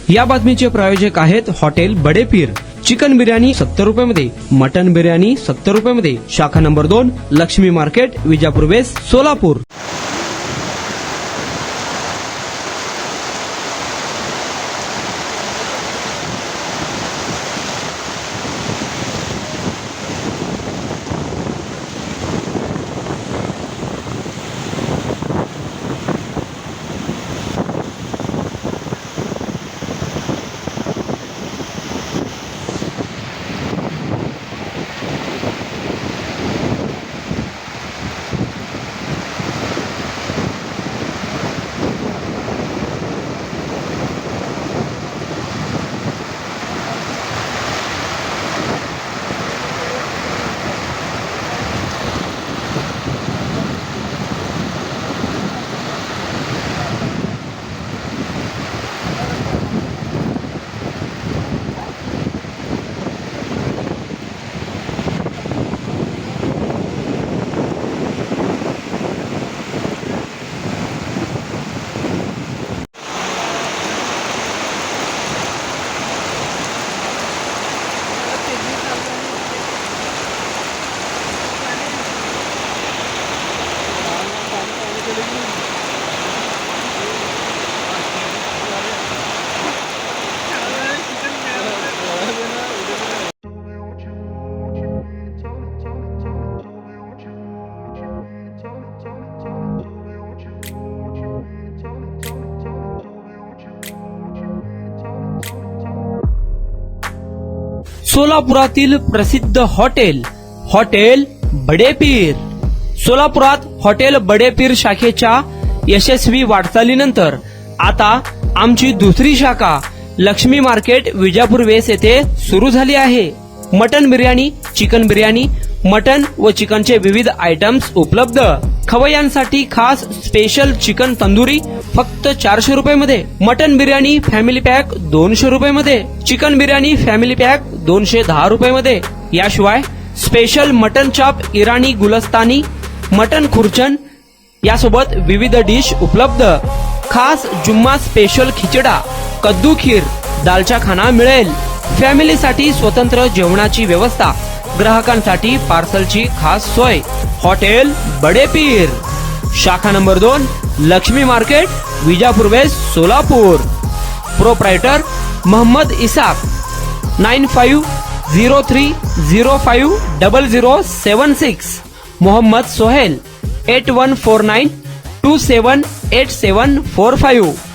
या बातमीचे प्रायोजक आहेत हॉटेल बडे पीर। चिकन बिर्याणी 70 रुपयामध्ये, मटन बिर्याणी 70 रुपयामध्ये। शाखा number 2, Lakshmi market, Vijapur west, Solapur. सोलापुरातील प्रसिद्ध हॉटेल बडे पीर। सोलापुरात हॉटेल बडे पीर शाखेच्या यशस्वी वाटचालीनंतर आता आमची दुसरी शाखा लक्ष्मी मार्केट, विजापूर वेस्ट येथे सुरू झाली आहे। Mutton biryani, chicken biryani, mutton व चिकनचे विविध आयटम्स उपलब्ध। खवय्यांसाठी खास स्पेशल चिकन तंदुरी फक्त 400 रुपयामध्ये, मटन बिर्याणी फॅमिली पॅक 200 रुपयामध्ये, चिकन बिर्याणी फॅमिली पॅक 210 रुपयामध्ये। याशिवाय स्पेशल मटन चाप, इराणी गुलस्तानी, मटन खुर्चन यासोबत विविध डिश उपलब्ध। खास जुम्मा स्पेशल खिचडा, कद्दू खीर, दालचा खाना मिळेल। फॅमिलीसाठी स्वतंत्र जेवणाची व्यवस्था, ग्राहकांसाठी पार्सलची खास सोय। हॉटेल बडे पीर, शाखा number 2, Lakshmi market, Vijapur west, Solapur. Proprietor Mohammed Isaq, 9503050076। Mohammed Sohail, 8149278745।